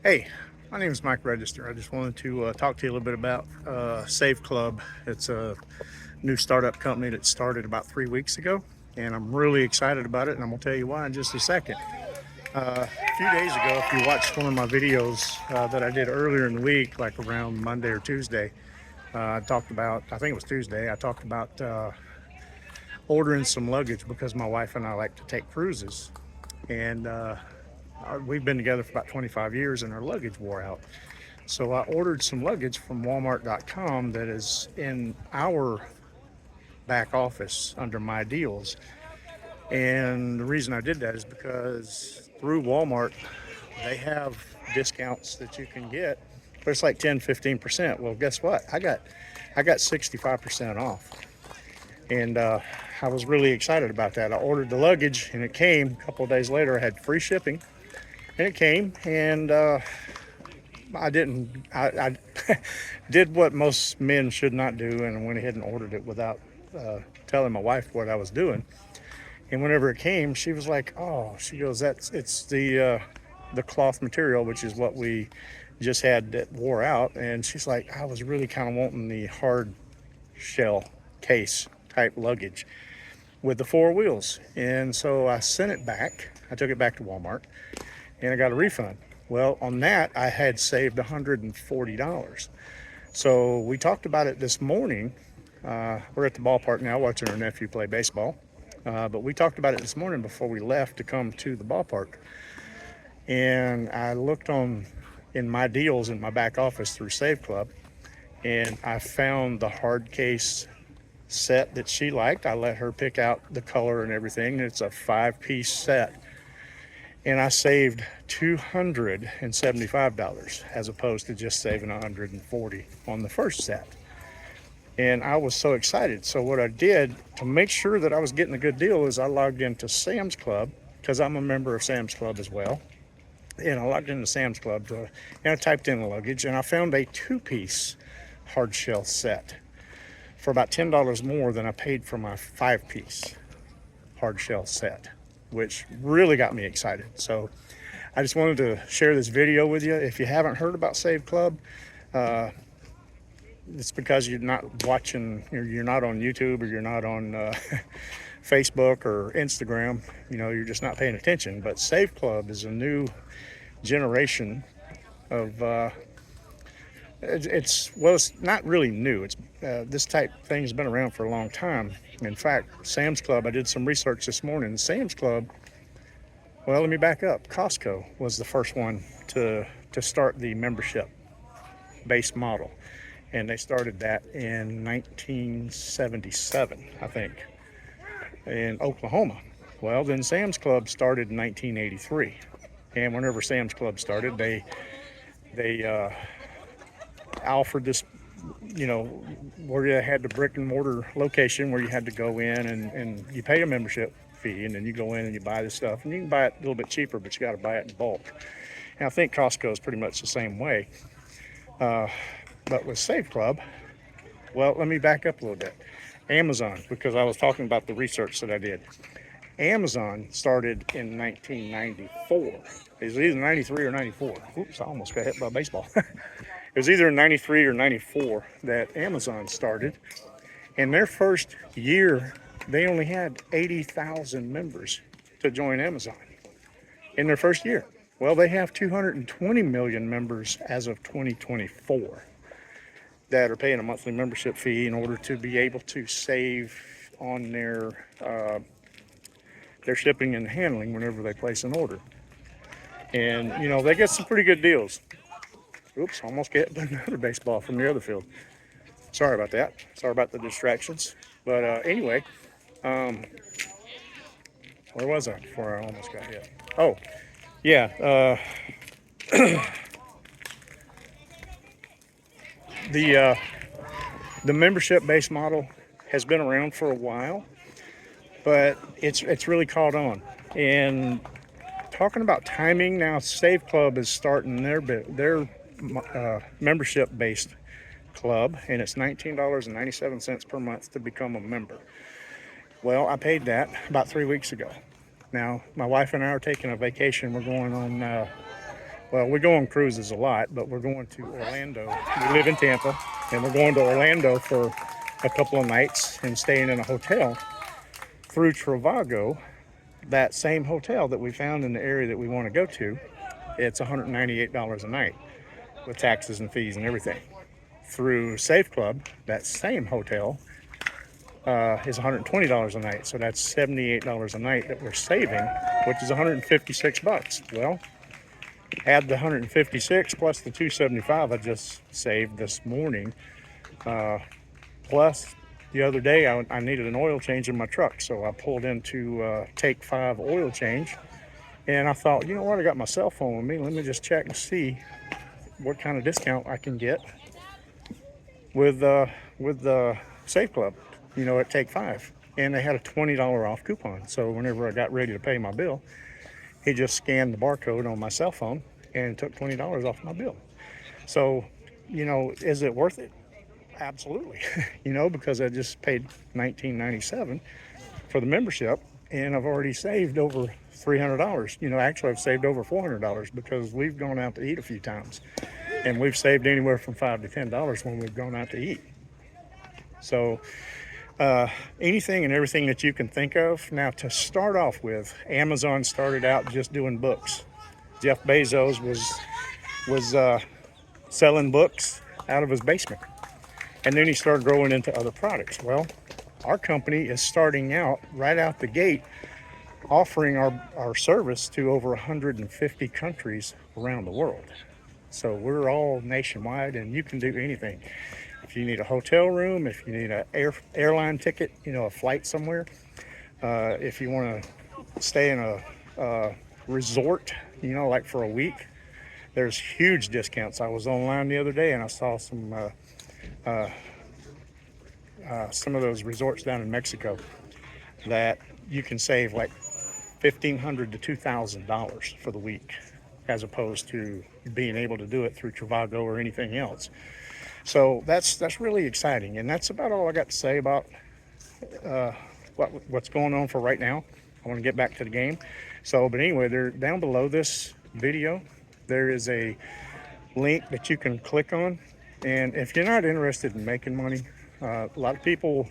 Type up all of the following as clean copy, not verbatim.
Hey, my name is Mike Register. I just wanted to talk to you a little bit about Save Club. It's a new startup company that started about 3 weeks ago, and I'm really excited about it, and I'm going to tell you why in just a second. A few days ago, if you watched one of my videos that I did earlier in the week, like around Monday or Tuesday, I talked about, I think it was Tuesday, I talked about ordering some luggage because my wife and I like to take cruises. And we've been together for about 25 years and our luggage wore out. So I ordered some luggage from Walmart.com that is in our back office under my deals. And the reason I did that is because through Walmart, they have discounts that you can get, but it's like 10, 15%. Well, guess what? I got 65% off. And I was really excited about that. I ordered the luggage and it came a couple of days later. I had free shipping and it came, and I didn't. I did what most men should not do, and went ahead and ordered it without telling my wife what I was doing. And whenever it came, she was like, "Oh," she goes, "That's it's the cloth material, which is what we just had that wore out." And she's like, "I was really kind of wanting the hard shell case type luggage with the four wheels." And so I sent it back. I took it back to Walmart and I got a refund. Well, on that, I had saved $140. So we talked about it this morning. We're at the ballpark now watching our nephew play baseball. But we talked about it this morning before we left to come to the ballpark. And I looked on in my deals in my back office through Save Club, and I found the hard case set that she liked. I let her pick out the color and everything. It's a 5-piece set, and I saved $275 as opposed to just saving $140 on the first set. And I was so excited. So what I did to make sure that I was getting a good deal is I logged into Sam's Club, because I'm a member of Sam's Club as well. And I logged into Sam's Club and I typed in the luggage, and I found a 2-piece hard shell set for about $10 more than I paid for my 5-piece hard shell set, which really got me excited. So I just wanted to share this video with you. If you haven't heard about Save Club, it's because you're not watching, you're not on YouTube, or you're not on Facebook or Instagram. You're just not paying attention. But Save Club is a new generation of it's not really new. It's this type thing has been around for a long time. In fact, Sam's Club, I did some research this morning. Sam's Club, well, let me back up. Costco was the first one to start the membership based model, and they started that in 1977, I think, in Oklahoma. Well, then Sam's Club started in 1983, and whenever Sam's Club started, they offered this, where you had the brick and mortar location where you had to go in and you pay a membership fee, and then you go in and you buy the stuff, and you can buy it a little bit cheaper, but you got to buy it in bulk. And I think Costco is pretty much the same way. But with Save Club, well, let me back up a little bit. Amazon, because I was talking about the research that I did. Amazon started in 1994. It was either 93 or 94. Oops, I almost got hit by a baseball. It was either in 93 or 94 that Amazon started. And their first year, they only had 80,000 members to join Amazon in their first year. Well, they have 220 million members as of 2024 that are paying a monthly membership fee in order to be able to save on their shipping and handling whenever they place an order. And, they get some pretty good deals. Oops, almost get another baseball from the other field. Sorry about that. Sorry about the distractions. But anyway, where was I before I almost got hit? Oh, yeah. The the membership-based model has been around for a while, but it's really caught on. And talking about timing now, Save Club is starting their membership-based club, and it's $19.97 per month to become a member. Well, I paid that about 3 weeks ago. Now, my wife and I are taking a vacation. We're going on Well, we go on cruises a lot, but we're going to Orlando. We live in Tampa, and we're going to Orlando for a couple of nights and staying in a hotel through Trivago. That same hotel that we found in the area that we want to go to, it's $198 a night with taxes and fees and everything. Through Safe Club, that same hotel is $120 a night. So that's $78 a night that we're saving, which is 156 bucks. Well, add the 156 plus the 275 I just saved this morning. Plus, the other day I needed an oil change in my truck, so I pulled into Take 5 oil change, and I thought, you know what, I got my cell phone with me. Let me just check and see what kind of discount I can get with the Safe Club, at Take 5. And they had a $20 off coupon. So whenever I got ready to pay my bill, he just scanned the barcode on my cell phone and took $20 off my bill. So, is it worth it? Absolutely. Because I just paid $19.97 for the membership, and I've already saved over $300. Actually, I've saved over $400 because we've gone out to eat a few times, and we've saved anywhere from $5 to $10 when we've gone out to eat. So anything and everything that you can think of. Now, to start off with, Amazon started out just doing books. Jeff Bezos was selling books out of his basement, and then he started growing into other products. Well, our company is starting out right out the gate offering our service to over 150 countries around the world. So we're all nationwide, and you can do anything. If you need a hotel room, if you need an airline ticket, a flight somewhere, if you want to stay in a resort, like for a week, there's huge discounts. I was online the other day and I saw some of those resorts down in Mexico that you can save like $1,500 to $2,000 for the week, as opposed to being able to do it through Trivago or anything else. So that's really exciting, and that's about all I got to say about what's going on for right now. I want to get back to the game. But anyway, there down below this video, there is a link that you can click on, and if you're not interested in making money, a lot of people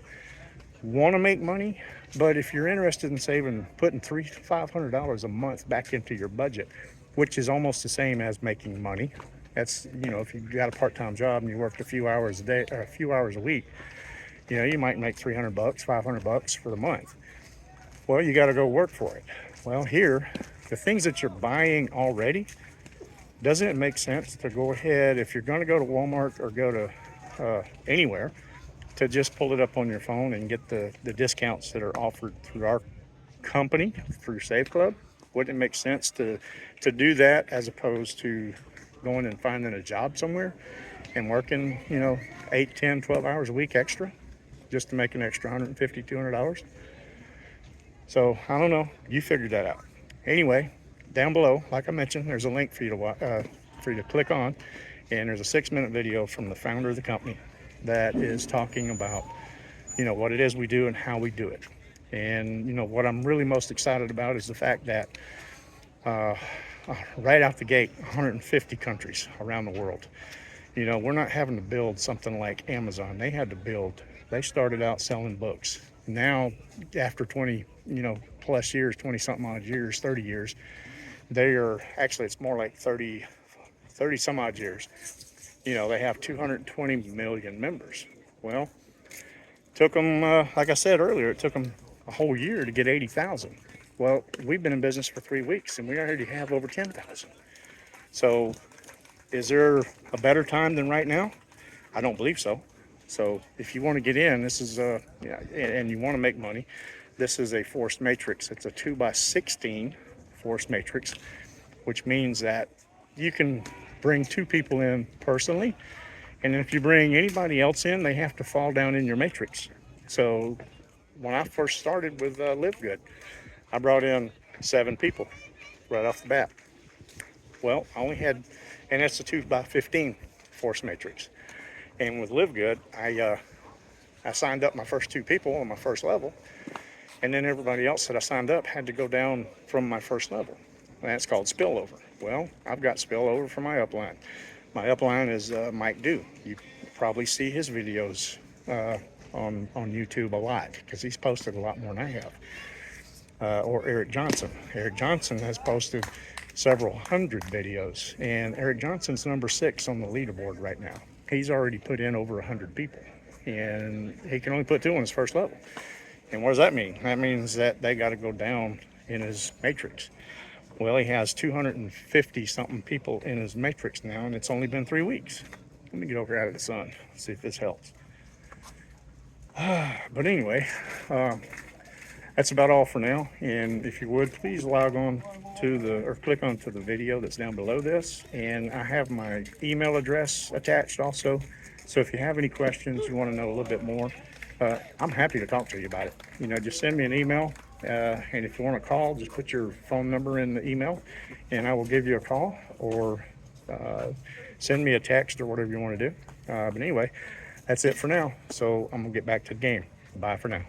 want to make money, but if you're interested in putting $300 to $500 a month back into your budget, which is almost the same as making money. That's, if you've got a part-time job and you worked a few hours a day or a few hours a week, you might make $300, $500 for the month. Well, you got to go work for it. Well, here, the things that you're buying already, doesn't it make sense to go ahead, if you're going to go to Walmart or go to anywhere, to just pull it up on your phone and get the discounts that are offered through our company, through Safe Club? Wouldn't it make sense to do that as opposed to going and finding a job somewhere and working, 8, 10, 12 hours a week extra just to make an extra $150, $200? So I don't know. You figured that out. Anyway, down below, like I mentioned, there's a link for you to click on, and there's a 6-minute video from the founder of the company that is talking about, what it is we do and how we do it. And, what I'm really most excited about is the fact that right out the gate, 150 countries around the world. We're not having to build something like Amazon. They started out selling books. Now, after 20, plus years, 20 something odd years, 30 years, it's more like 30 some odd years. They have 220 million members. Well, took them, like I said earlier, it took them a whole year to get 80,000. Well, we've been in business for 3 weeks and we already have over 10,000. So is there a better time than right now? I don't believe so. So if you want to get in, this is and you want to make money, this is a forced matrix. It's a 2x16 forced matrix, which means that you can bring 2 people in personally, and if you bring anybody else in, they have to fall down in your matrix. So when I first started with Live Good, I brought in 7 people right off the bat. Well, I only had, and that's a 2x15 force matrix. And with Live Good, I signed up my first 2 people on my first level, and then everybody else that I signed up had to go down from my first level. And that's called spillover. Well, I've got spillover for my upline. My upline is Mike Dew. You probably see his videos on YouTube a lot because he's posted a lot more than I have. Or Eric Johnson. Eric Johnson has posted several hundred videos, and Eric Johnson's number 6 on the leaderboard right now. He's already put in over 100 people, and he can only put 2 on his first level. And what does that mean? That means that they got to go down in his matrix. Well, he has 250 something people in his matrix now, and it's only been 3 weeks. Let me get over out of the sun, see if this helps. But anyway, that's about all for now. And if you would, please log on to click onto the video that's down below this. And I have my email address attached also. So if you have any questions, you want to know a little bit more, I'm happy to talk to you about it. You know, just send me an email. And if you want to call, just put your phone number in the email and I will give you a call, or send me a text or whatever you want to do. But anyway, that's it for now. So I'm going to get back to the game. Bye for now.